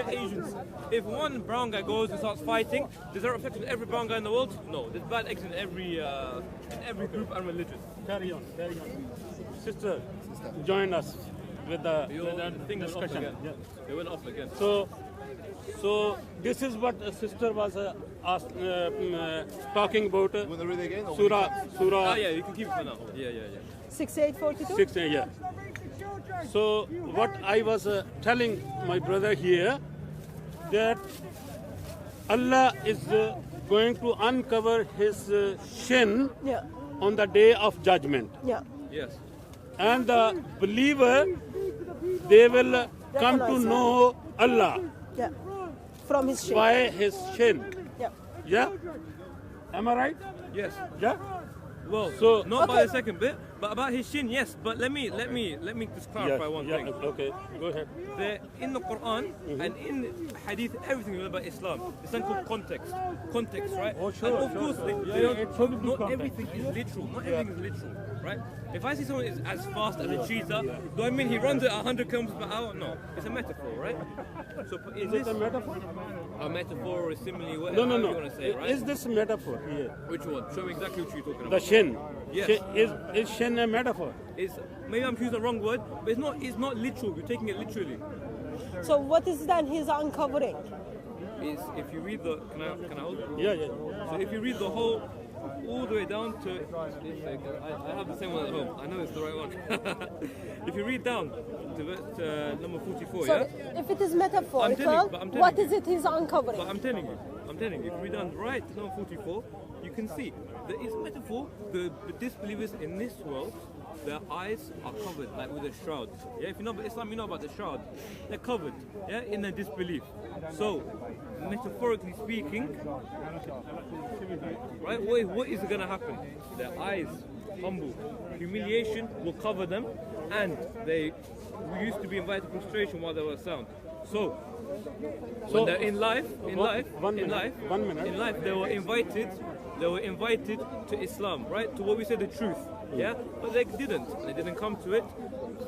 we're Asians. If one brown guy goes and starts fighting, does that reflect on every brown guy in the world? No. There's bad eggs in every group and religion. Carry on. Sister, join us with the discussion. Yeah. They went off again. So this is what the sister was talking about. Want to read it again? Surah. Oh yeah, you can keep it for now. Yeah. 6842? Yeah. So what I was telling my brother here, that Allah is going to uncover his shin Yeah. on the day of judgment. Yeah. Yes. And the believer, they will come to know Allah Yeah. From his shape. by his shin. Yeah. Yeah? Am I right? Yes. Yeah? Well, So- not by Okay. the second bit, but about his shin, yes. But let me just clarify one thing. Okay, go ahead. In the Quran and in Hadith, everything is about Islam. It's something called context. Context, right? Oh, sure, And of sure, course, sure. they Yeah, don't, it should be not context. everything is literal. Not everything is literal, right? If I see someone is as fast as a cheetah, do I mean he runs at 100 kilometers per hour? No, it's a metaphor, right? So in Is this, it a metaphor? a metaphor or a simile, whatever No. you want to say, right? Is this metaphor here? Which one? Show me exactly what you're talking The about. shin. Yes. Is shin a metaphor? It's, maybe I'm choosing the wrong word, but it's not literal. You're taking it literally. So what is then his uncovering? Is if you read the can I hold it? Yeah. So if you read the whole all the way down to I have the same one at home. I know it's the right one. If you read down to number 44, So yeah. if it is metaphorical, I'm telling what you. is it he's uncovering? But I'm telling you, if you read down right to number 44, you can see that it's metaphor. The disbelievers in this world, their eyes are covered like with a shroud. Yeah, if you know about Islam, you know about the shroud. They're covered, yeah, in their disbelief. So, metaphorically speaking, right, what is going to happen? Their eyes humble, humiliation will cover them, and they used to be invited to prostration while they were sound. So, when they're in life, they were invited to Islam, right? To what we say the truth, yeah? But they didn't. They didn't come to it,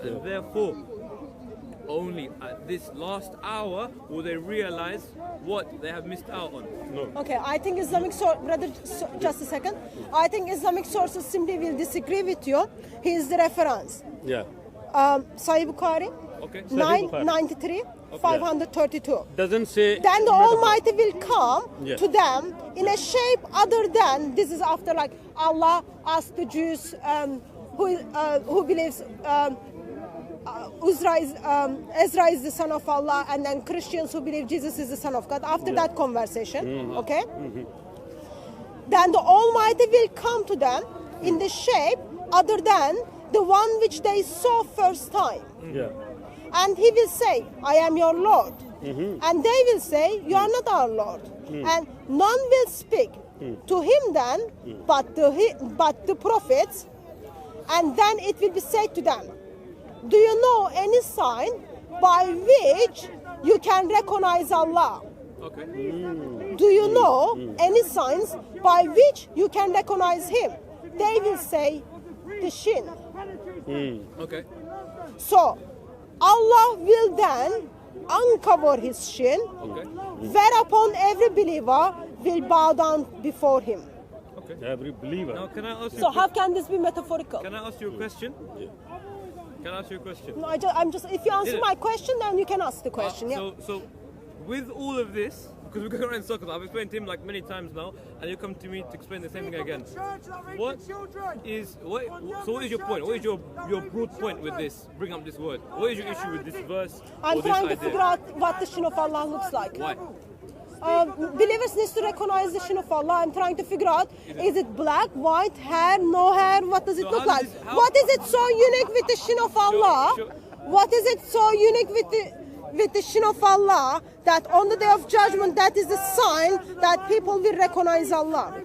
and therefore, only at this last hour will they realize what they have missed out on. Okay, I think Islamic brother, just a second. I think Islamic sources simply will disagree with you. Here's the reference. Yeah. Sahih Bukhari, Okay. 993, 532. Doesn't say. Then the Almighty will come Yeah. to them in a shape other than, this is after like Allah asked the Jews who believes Ezra is the son of Allah, and then Christians who believe Jesus is the son of God. After that conversation, okay? Then the Almighty will come to them in the shape other than the one which they saw first time. Yeah. And he will say, I am your Lord. And they will say, you are not our Lord. And none will speak to him then, but the prophets. And then it will be said to them, do you know any sign by which you can recognize Allah? Okay. Do you know any signs by which you can recognize him? They will say, the shin. Okay. So, Allah will then uncover his shin, whereupon every believer will bow down before him. Okay. Every believer. Now, can I ask you? So how can this be metaphorical? Can I ask you a question? Can I ask you a question? No, I'm just, if you answer my question, then you can ask the question. Yeah. So, with all of this, because we're going around in circles, I've explained to him like many times now, and you come to me to explain the same thing again. What is your point? What is your broad point with this? Bring up this word. What is your issue with this verse? I'm or this trying to idea? figure out what the shin of Allah looks like. Why? Believers need to recognize the shin of Allah. I'm trying to figure out, is it black, white, hair, no hair? What does it So look how like? does this- how- What is it so unique with the shin of Allah? Sure. What is it so unique with the shin of Allah that on the day of judgment, that is the sign that people will recognize Allah?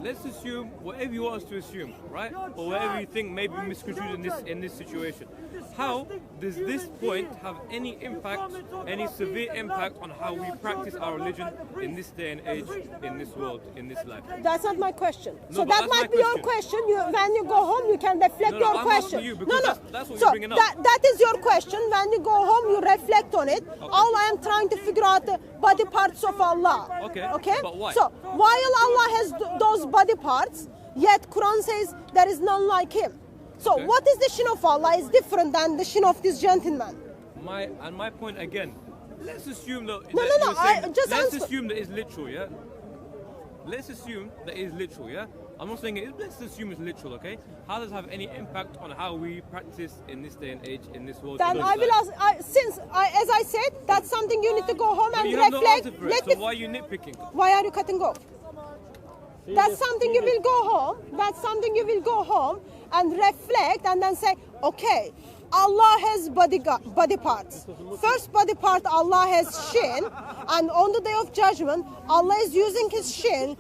Let's assume whatever you want us to assume, right? Or whatever you think may be misconstrued in this situation. how does this point have any impact, any severe impact on how we practice our religion in this day and age, in this world, in this life? That's not my question. No, So but that that's might my be your question. question. When you go home, you can reflect No, your I'm question. asking you because that's what so you're bringing up. that is your question. When you go home, you reflect on it. All I am trying to figure out the body parts of Allah. Okay. Okay. But why? So while Allah has those body parts, yet Quran says there is none like Him. So Okay. what is the shin of Allah is different than the shin of this gentleman. My point again. Let's assume that. No, that no, you're saying- just Let's answer. assume that it's literal, yeah. Let's assume that it's literal, yeah. I'm not saying it is. Let's assume it's literal, okay? How does it have any impact on how we practice in this day and age, in this world? Then in I this will life? ask. As I said, that's something you need to go home But and you have no reflect. answer for it, so why are you nitpicking? Why are you cutting off? That's something you will go home. That's something you will go home and reflect and then say, okay, Allah has body parts. First body part, Allah has shin, and on the day of judgment, Allah is using His shin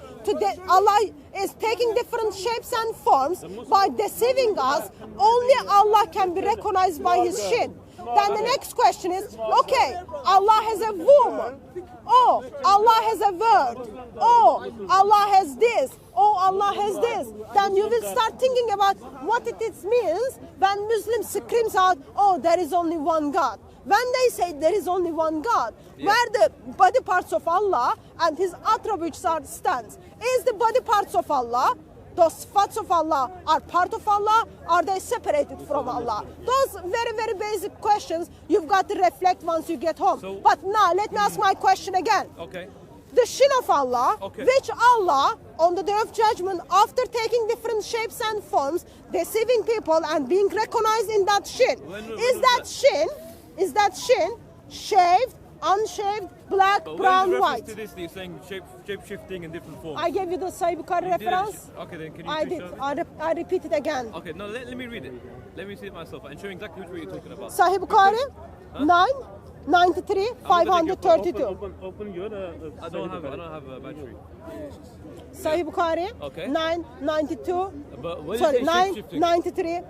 Allah is taking different shapes and forms by deceiving us. Only Allah can be recognized by His shin. Then the next question is, okay, Allah has a womb. Oh, Allah has a word. Oh, Allah has this. Oh, Allah has this. Then you will start thinking about what it means when Muslim screams out, oh, there is only one God. When they say there is only one God, where the body parts of Allah and His attributes are stands. Is the body parts of Allah, those sifats of Allah are part of Allah? Are they separated from Allah? Those very, very basic questions you've got to reflect once you get home. So- But now let me ask my question again. Okay. The shin of Allah, Okay. which Allah on the day of judgment, after taking different shapes and forms, deceiving people and being recognized in that shin, When is that shin shaved, unshaved, black, But brown, when white? to this, you're saying shape shifting in different forms. I gave you the Sahih Bukhari You did it. reference. Okay, then can you I please did. show me? I repeat it again. Okay, no, let me read it. Let me see it myself and show you exactly what you're talking about. Sahih Bukhari, 993, I'm gonna take your 532. Open your. I don't have a battery. Sahih Bukhari, Okay. 992. But when Sorry, you say shape-shifting, 993.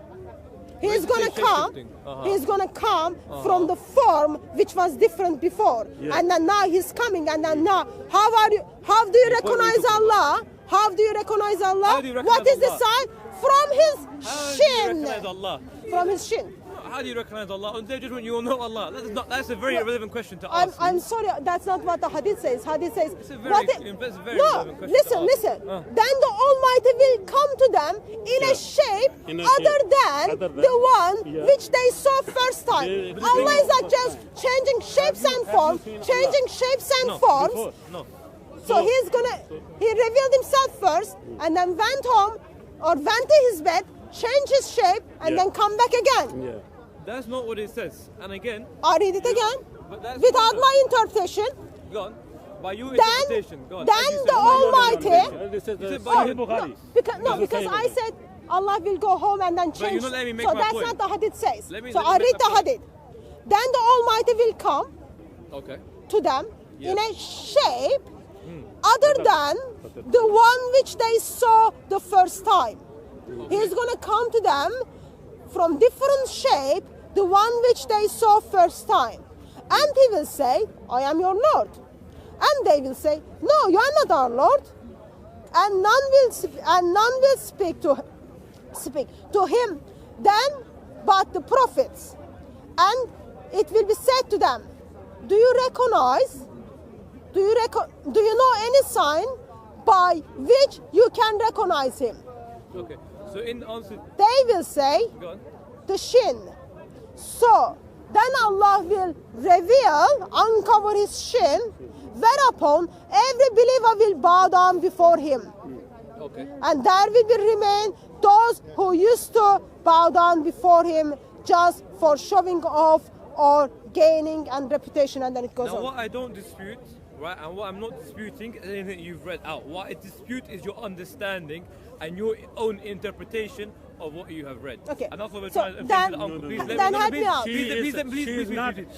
He's you gonna say come. shape-shifting? Uh-huh. He's gonna come from the form which was different before, and then now he's coming, and then now, how do you Before we recognize talk Allah? How do you recognize Allah? How do you recognize What is the Allah? sign? From his how do you shin. recognize Allah? From his shin. How do you recognize Allah? On the day of judgment, you will know Allah. That's a very irrelevant question to I'm, ask. I'm sorry, that's not what the hadith says. Hadith says, It's a very- it's a very no, relevant question to ask. listen. Then the Almighty will come to them in a shape In a other shape. than Other than- the one Yeah. which they saw first time. Yeah. Allah is not just changing shapes and forms, changing shapes and No, forms. before, no. So he revealed himself first and then went home or went to his bed, changed his shape, and Yeah. then come back again. Yeah. That's not what it says. And again, I read it again But that's without not- my interpretation. go on. By your Then interpretation, go on. the As you said. Almighty. This is Is it the by Sahih your- Bukhari. Because I said Allah will go home and then change. you're not letting me make so my that's point. not the hadith says. Let me- So let me I make read the my point. hadith. Then the Almighty will come Okay. to them in Yes. a shape other than the one which they saw the first time. He's going to come to them from different shape, the one which they saw first time. And he will say, I am your Lord. And they will say, no, you are not our Lord. And none will speak to him then but the prophets. And it will be said to them, do you know any sign by which you can recognize him? Okay. So in answer, They will say, go on. the shin. So then Allah will uncover his shin, whereupon every believer will bow down before him. Okay. And there will remain those who used to bow down before him just for showing off or gaining and reputation, and then it goes Now, on. what I don't dispute, right, and what I'm not disputing is anything you've read out. What I dispute is your understanding and your own interpretation of what you have read. Okay. And that's what we're So trying to then- the uncle. Please, then help me out. Please,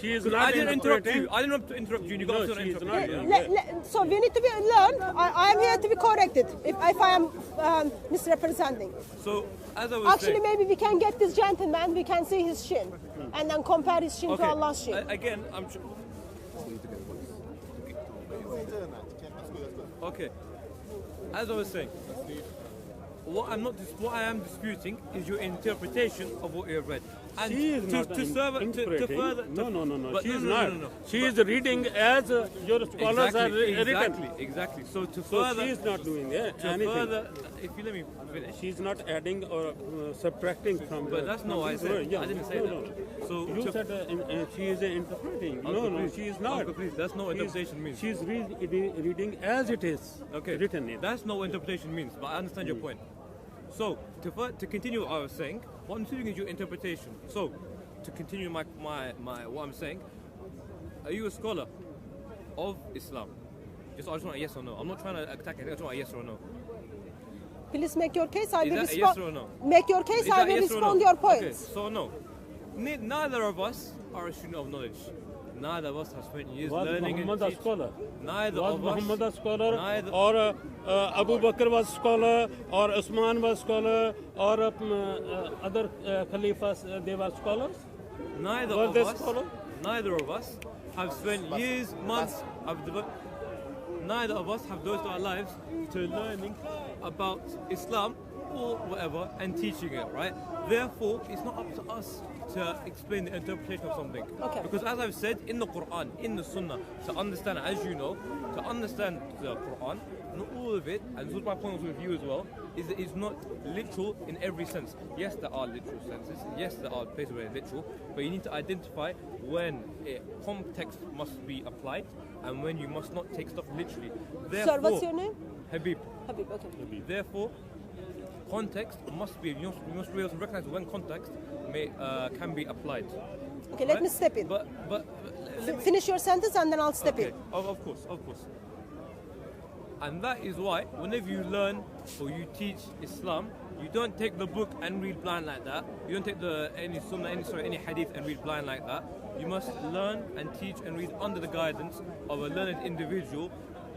She is not I didn't interrupt interpreting. you. I didn't interrupt you. And you got No, to she is interrupt not. me. So we need to be learned. I am here to be corrected if I am misrepresenting. So, as I was Actually, saying, maybe we can get this gentleman. We can see his shin. and then compare his shin to Allah's shin. Again, Okay. As I was saying, what I am disputing is your interpretation of what you have read. And she is not interpreting. No. She is not. She is reading as your scholars are written. Exactly. So she is not doing anything. If you let me finish. She is not adding or subtracting from. But that's not what I said. I didn't say that. No. So you said she is interpreting. No, she is not. Uncle, please, that's not what interpretation means. She is reading as it is written. That's not what interpretation means. But I understand your point. So, to continue what I was saying, what I'm saying is your interpretation. So, to continue my what I'm saying, are you a scholar of Islam? I just want a yes or no. I'm not trying to attack it. I just want a yes or no. Please make your case. I will respond. Yes or no? Make your case. I will respond your points. Okay, so no. Neither of us are a student of knowledge. Neither of us have spent years learning and teaching. Scholar? Neither was of Muhammad us. a scholar? Or Abu Bakr was scholar? Or Usman was scholar? Or other Khalifas, they were scholars? Neither of us have spent years, months neither of us have devoted our lives to learning about Islam or whatever and teaching it, right? Therefore, it's not up to us to explain the interpretation of something. Okay. Because as I've said, in the Quran, in the Sunnah, to understand, as you know, to understand the Quran, not all of it, and this was my point with you as well, is that it's not literal in every sense. Yes, there are literal senses. Yes, there are places where it's literal, but you need to identify when a context must be applied and when you must not take stuff literally. Therefore, Sir, what's your name? Habib. Habib, okay. Therefore, context must be, you must be able to recognize when context can be applied. Okay, let me step in. But finish your sentence and then I'll step in. Of course. And that is why whenever you learn or you teach Islam, you don't take the book and read blind like that. You don't take any sunnah, any hadith and read blind like that. You must learn and teach and read under the guidance of a learned individual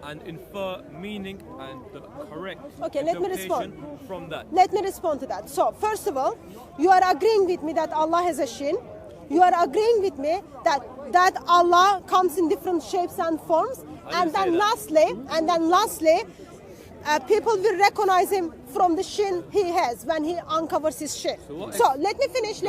and infer meaning and the correct interpretation from that. Let me respond to that. So, first of all, you are agreeing with me that Allah has a shin. You are agreeing with me that Allah comes in different shapes and forms. And then lastly, people will recognize him from the shin he has when he uncovers his shin. So let me finish.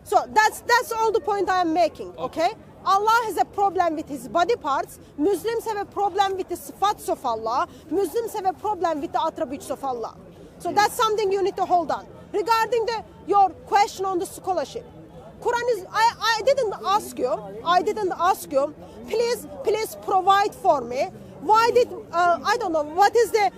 So that's all the point I am making. Okay? Allah has a problem with his body parts. Muslims have a problem with the sifats of Allah. Muslims have a problem with the attributes of Allah. So that's something you need to hold on. Regarding your question on the scholarship, Quran is. I didn't ask you. Please provide for me. Why did I don't know what is the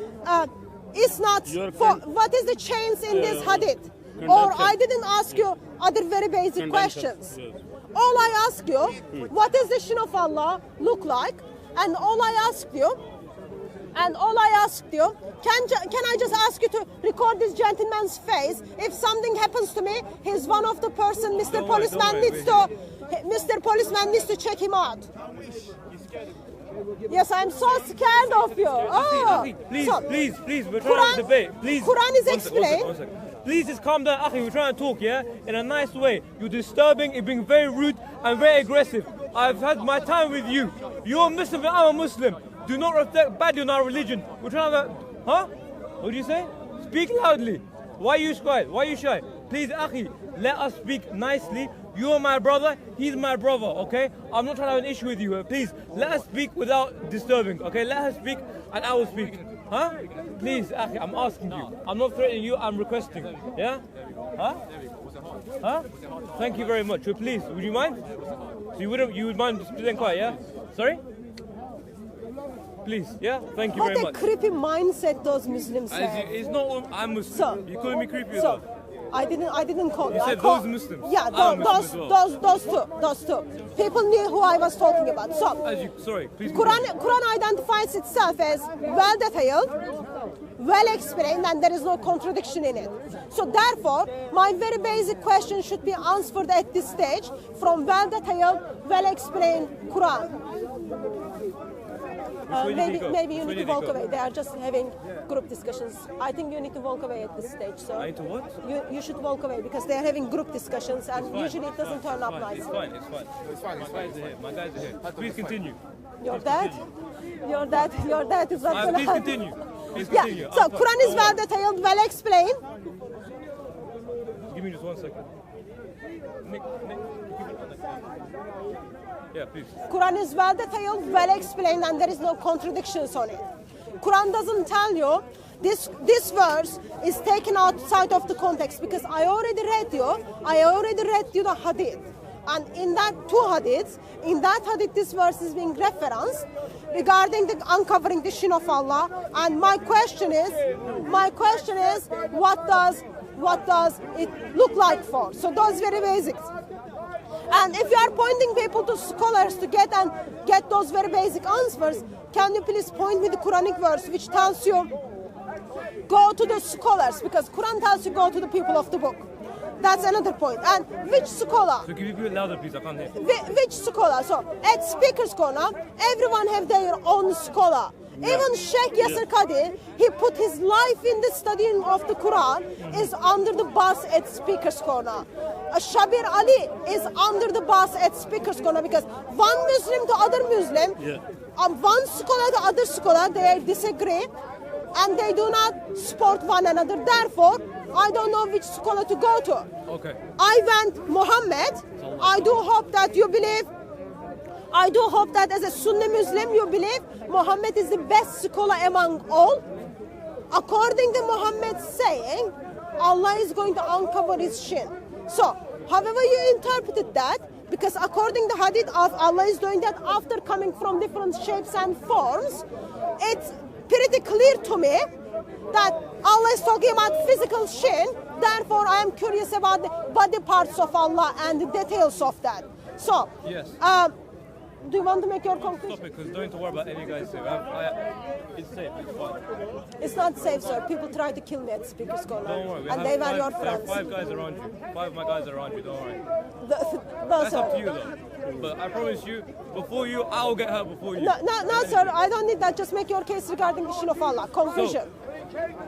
it's not for what is the chains in this hadith? Or I didn't ask you other very basic questions. Yes. All I ask you, what is the shin of Allah look like? And all I asked you, can I just ask you to record this gentleman's face? If something happens to me, he's one of the person. Mr. Policeman needs to check him out. Yes, I'm so scared of you. Please, we're trying to debate. Please, Quran is explained. One second. Please just calm down, Akhi. We're trying to talk, yeah, in a nice way. You're disturbing, you're being very rude and very aggressive. I've had my time with you. You're a Muslim and I'm a Muslim. Do not reflect badly on our religion. We're trying to, What did you say? Speak loudly. Why are you quiet? Why are you shy? Please, Akhi, let us speak nicely. You are my brother, he's my brother, okay? I'm not trying to have an issue with you. Please, let us speak without disturbing, okay? Let us speak and I will speak. Please, Akhi, I'm asking you. I'm not threatening you, I'm requesting. Yeah? Thank you very much. Please, would you mind? So you would mind just staying quiet, yeah? Sorry? Please, yeah? Thank you very much. What a creepy mindset those Muslims have. It's not, I'm Muslim. You calling me creepy though? I didn't call you. You said those Muslims. Yeah, those two. People knew who I was talking about. So, please. Quran identifies itself as well detailed, well explained, and there is no contradiction in it. So therefore, my very basic question should be answered at this stage from well detailed, well explained Quran. way did he go? Maybe you Which way need to did he walk go? away. They are just having group discussions. I think you need to walk away at this stage, sir. I need to what? You should walk away because they are having group discussions and Fine, usually it doesn't turn up fine, nicely. It's fine, it's fine. It's fine. My guys are here. My guys are here. Please continue. Your dad? Your dad is not Please gonna continue. Please Yeah, continue. so I'm fine. Quran is well detailed, well explained. Give me just 1 second. Nick, give it a second. Yeah, please. Quran is well detailed, well explained, and there is no contradictions on it. Quran doesn't tell you this verse is taken outside of the context because I already read you the hadith. And in that two hadiths, in that hadith this verse is being referenced regarding the uncovering the shin of Allah. And my question is what does it look like for? So those very basics. And if you are pointing people to scholars to get those very basic answers, can you please point me the Quranic verse which tells you go to the scholars, because Quran tells you go to the people of the book. That's another point. And which scholar? So can you be a bit louder, please? I can't hear. Which scholar? So at Speaker's Corner, everyone have their own scholar. Even Sheikh Yasser Qadi, he put his life in the studying of the Quran, is under the bus at Speaker's Corner. Shabir Ali is under the bus at Speaker's Corner because one Muslim to other Muslim, one scholar to other scholar, they disagree and they do not support one another. Therefore, I don't know which scholar to go to. Okay. I went Muhammad. I do hope that you believe. I do hope that as a Sunni Muslim you believe Muhammad is the best scholar among all. According to Muhammad's saying, Allah is going to uncover his shin. So, however you interpreted that, because according to Hadith of Allah is doing that after coming from different shapes and forms, it's pretty clear to me that Allah is talking about physical shin. Therefore, I am curious about the body parts of Allah and the details of that. So, yes. Do you want to make your conclusion? Stop it, because don't need to worry about any guys here. It's safe, it's fine. It's not safe, sir. People try to kill me at Speaker's Corner. Don't worry. And they were your There are friends. 5 guys around you. 5 of my guys are around you, don't worry. No, That's sir. up to you though. But I promise you, before you, I'll get hurt before you. No, sir. I don't need that. Just make your case regarding the shin of Allah. Conclusion.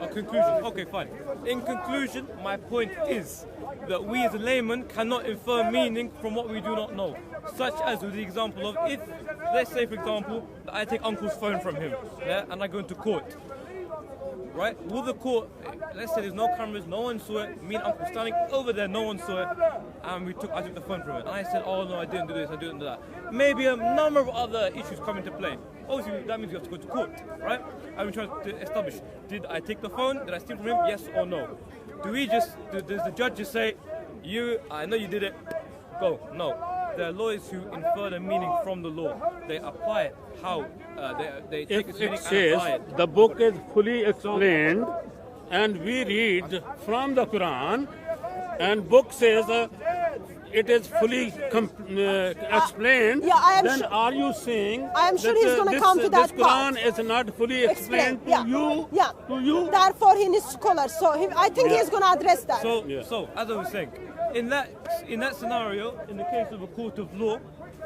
A conclusion. Okay, fine. In conclusion, my point is that we as a layman cannot infer meaning from what we do not know. Such as with the example of if, let's say for example, that I take uncle's phone from him, yeah, and I go into court. Right? Will the court, let's say there's no cameras, no one saw it, me and uncle standing over there, no one saw it, and I took the phone from it. And I said, oh no, I didn't do this, I didn't do that. Maybe a number of other issues come into play. Obviously, that means you have to go to court, right? And we try to establish, did I take the phone, did I steal from him, yes or no? Does the judge just say, I know you did it, go? No. There are lawyers who infer the meaning from the law. They apply it how they take its meaning It and apply says it. the book is fully explained and we read from the Quran and book says it is fully explained, Yeah, I am then sure- are you saying I am sure that, he's gonna come to that this Quran part. is not fully explained to you? Yeah. To you? Therefore, he needs scholars. So I think he's going to address that. So as I was saying, in that scenario, in the case of a court of law,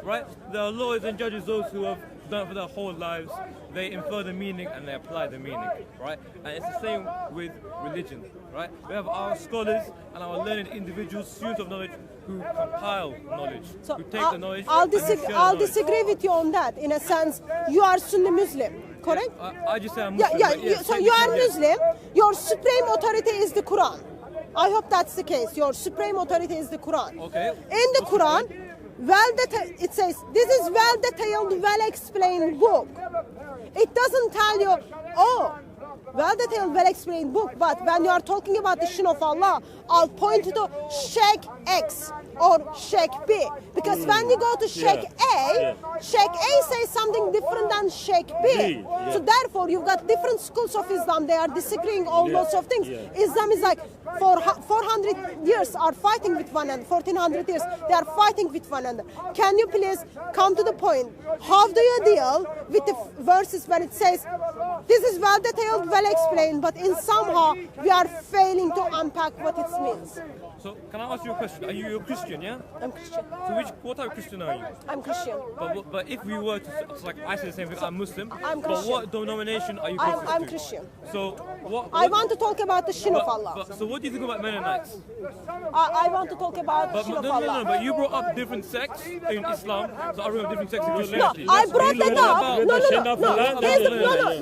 right, there are lawyers and judges, those who have done it for their whole lives. They infer the meaning and they apply the meaning, right? And it's the same with religion, right? We have our scholars and our learned individuals, students of knowledge, who compile knowledge, So who take the knowledge. I'll and who share the knowledge. disagree with you on that. In a sense, you are Sunni Muslim, correct? I just say I'm Yeah, Muslim. yeah. but yes, So you are technically, yes. Muslim. Your supreme authority is the Quran. I hope that's the case. Your supreme authority is the Quran. Okay. In the Quran, it says this is well detailed, well explained book. It doesn't tell you, oh, well detailed, well explained book. But when you are talking about the shin of Allah, I'll point to Sheikh X or Sheikh B. Because when you go to Sheikh A, Sheikh A says something different than Sheikh B. So therefore, you've got different schools of Islam. They are disagreeing all lots of things. Islam is like 400 years are fighting with one another. 1400 years they are fighting with one another. Can you please come to the point? How do you deal with the verses when it says this is well detailed, well explained, but in somehow we are failing to unpack what it means. So can I ask you a question? Are you a Christian? Yeah. I'm Christian. So what type of Christian are you? I'm Christian. But if we were to, it's like I say the same thing, I'm Muslim. I'm But Christian. what denomination are you connected I'm to? Christian. So what? I want to talk about the Shin of Allah. So what do you think about Mennonites? I want to talk about the But Shin of no, Allah. but you brought up different sects in Islam. So I brought up different sects in No, Christianity. I brought that up.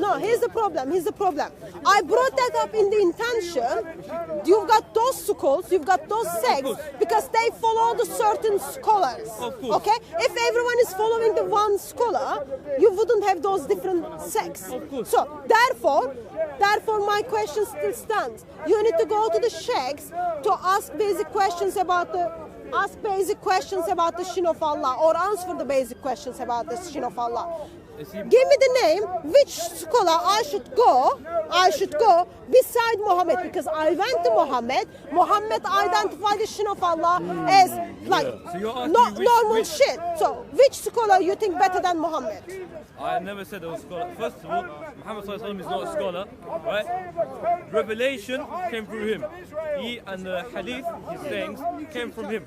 No. Here's the problem. I brought that up in the intention. You've got those schools, you've got those sects, because they follow the certain scholars. Of course. Okay? If everyone is following the one scholar, you wouldn't have those different sects. Of course. So therefore, my question still stands. You need to go to the sheikhs to ask basic questions about the Shin of Allah, or answer the basic questions about the Shin of Allah. Give me the name, which scholar I should go beside Muhammad, because I went to Muhammad. Muhammad identified the Shin of Allah as like So you're asking which- normal shit. So which scholar you think better than Muhammad? I never said I was a scholar. First of all, Muhammad Sallallahu Alaihi Wasallam is not a scholar, right? Revelation came through him. He and the hadith, his sayings, came from him.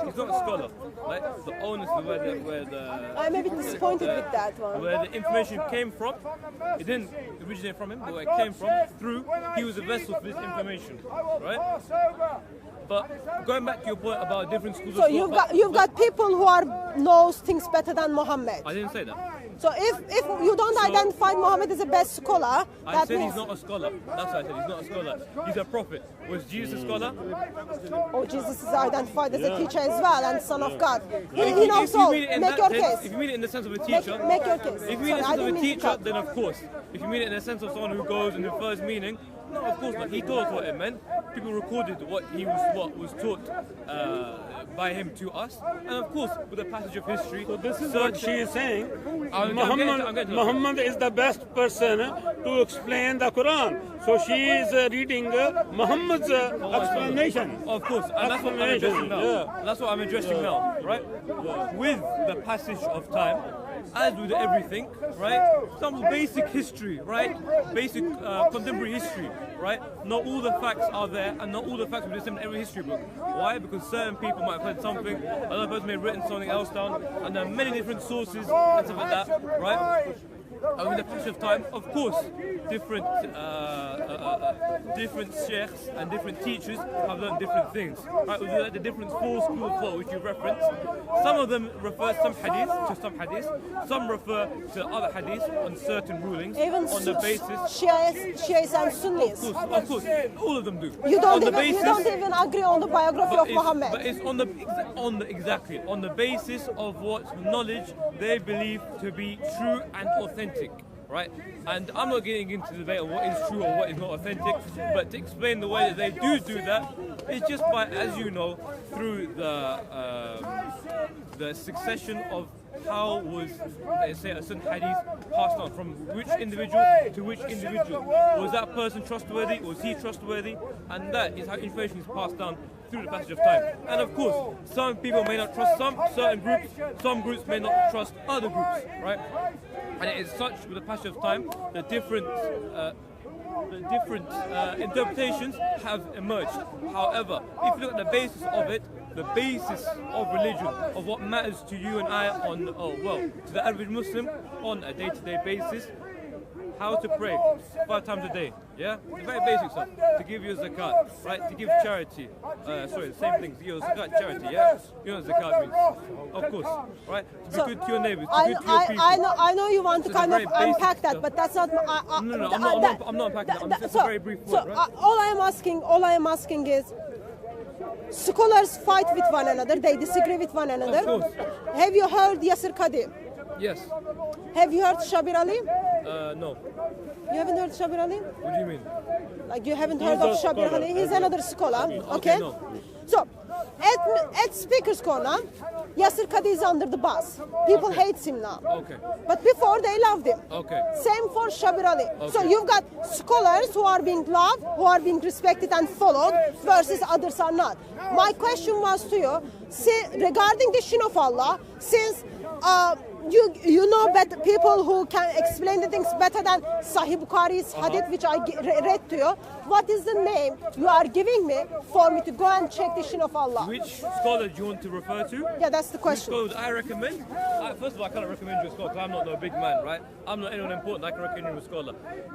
He's not a scholar. Right? The onus where the I'm a bit disappointed with that one. where the information came from, it didn't originate from him, but where it came from, he was a vessel for this information, right? But going back to your point about different schools So of thought, you've got people who knows things better than Muhammad. I didn't say that. So if you don't identify Muhammad as the best scholar, I that said means he's not a scholar. That's what I said. He's not a scholar. He's a prophet. Was Jesus a scholar? oh, Jesus is identified as a teacher as well and son of God. He If knows you all. mean it in Make that your sense, case. if you mean it in the sense of a teacher, Make your case. if you mean it in the Sorry, I sense of didn't a mean to teacher, cut. then of course. If you mean it in the sense of someone who goes in the first meaning, no, of course not. He told us what it meant. People recorded what was taught by him to us, and of course, with the passage of history. So this is what she is saying. I'm getting to that. Muhammad is the best person to explain the Quran. So she is reading Muhammad's explanation. Of course, and that's what I'm addressing now. Yeah. And that's what I'm addressing now, right? With the passage of time, as with everything, right? Some basic history, right? Basic contemporary history, right? Not all the facts are there, and not all the facts will be the same in every history book. Why? Because certain people might have heard something, another person may have written something else down, and there are many different sources and stuff like that, right? And with the passage of time, of course, different sheikhs and different teachers have learned different things. Right, with the different four schools of thought which you referenced, some of them refer some hadith, some refer to other hadiths on certain rulings Even on the basis. Shias and Sunnis. Of course, all of them do. You on don't the even agree on the biography of Muhammad. But it's on the basis of what knowledge they believe to be true and authentic, right? And I'm not getting into the debate of what is true or what is not authentic, but to explain the way that they do that is just by, as you know, through the succession of how was, let's say, a certain hadith passed on from which individual to which individual. Was that person trustworthy? Was he trustworthy? And that is how information is passed down through the passage of time. And of course, some people may not trust certain groups, some groups may not trust other groups, right? And it is such with the passage of time, the different interpretations have emerged. However, if you look at the basis of it, the basis of religion, of what matters to you and I to the average Muslim on a day-to-day basis, how to pray 5 times a day, yeah? The very basic stuff. To give you zakat, right? To give charity. The same thing. To give zakat, charity, yeah? You know what zakat means, of course, right? To be good to your neighbors, to be good to your people. I know you want to kind of unpack that, stuff. but that's not. No, I'm not unpacking that. I'm just a very brief point, right? All I am asking is, scholars fight with one another. They disagree with one another. Of course. Have you heard Yasir Qadim? Yes. Have you heard Shabir Ali? No. You haven't heard Shabir Ali? What do you mean? Like you haven't heard of Shabir Ali? He's another scholar. Okay. No. So, at Speaker's Corner, Yasir Qadi is under the bus. People hate him now. Okay. But before they loved him. Okay. Same for Shabir Ali. So Okay. you've got scholars who are being loved, who are being respected and followed, versus others are not. My question was to you, regarding the Shin of Allah, since you know better people who can explain the things better than Sahih Bukhari's hadith, which I read to you. What is the name you are giving me for me to go and check the shin of Allah? Which scholar do you want to refer to? Yeah, that's the question. Which scholar would I recommend? First of all, I can't recommend you a scholar because I'm not no big man, right? I'm not anyone important. I can recommend you a scholar.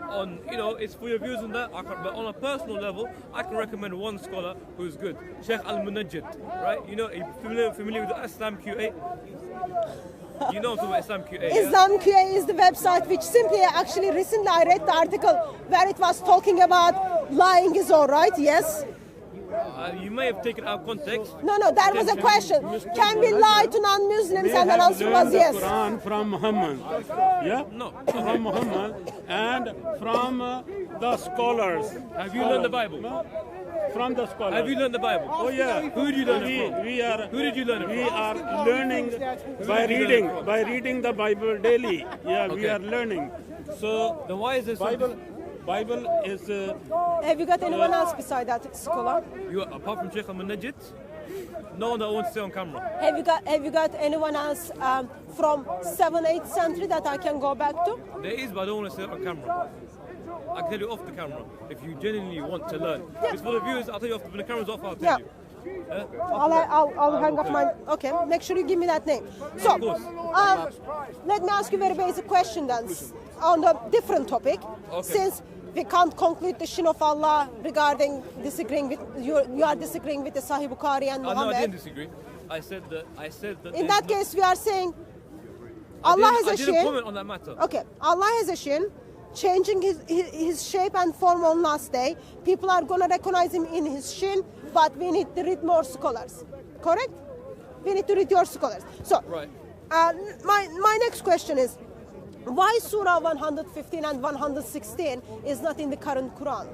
On, it's for your views on that. But on a personal level, I can recommend one scholar who's good, Sheikh Al-Munajjid, right? Are you familiar with the Islam QA? You know I'm talking about Islam QA. Islam QA is the website which actually recently I read the article where it was talking about lying is all right. Yes. You may have taken out context. No, that was a question. Can we lie to non-Muslims? And the answer was yes. Quran from Muhammad. Yeah? No. From Muhammad and from the scholars. Have you learned the Bible? No? From the scholars. Have you learned the Bible? Oh yeah. Who did you learn it from? Who did you learn it from? We are learning by reading the Bible daily. Yeah, we are learning. So then why is this Bible is. Have you got anyone else beside that scholar? Apart from Sheikh Al-Munajjid, no one that wants to stay on camera. Have you got anyone else from 7th, 8th century that I can go back to? There is, but I don't want to stay on camera. I can tell you off the camera if you genuinely want to learn. Yeah. It's for the viewers. I'll tell you off when the camera's off. I'll tell you. I'll hang up mine. Okay, make sure you give me that name. So, Of course. let me ask you a very basic question then, on a different topic. Okay. Since we can't conclude the shin of Allah regarding disagreeing with you are disagreeing with the Sahih Bukhari and Muhammad. No, I didn't disagree. I said that. In that case, we are saying Allah has a I didn't shin. comment on that matter. Okay, Allah has a shin, changing his shape and form on last day. People are going to recognize him in his shin, but we need to read more scholars. Correct? We need to read your scholars. So, Right. My next question is, why Surah 115 and 116 is not in the current Quran?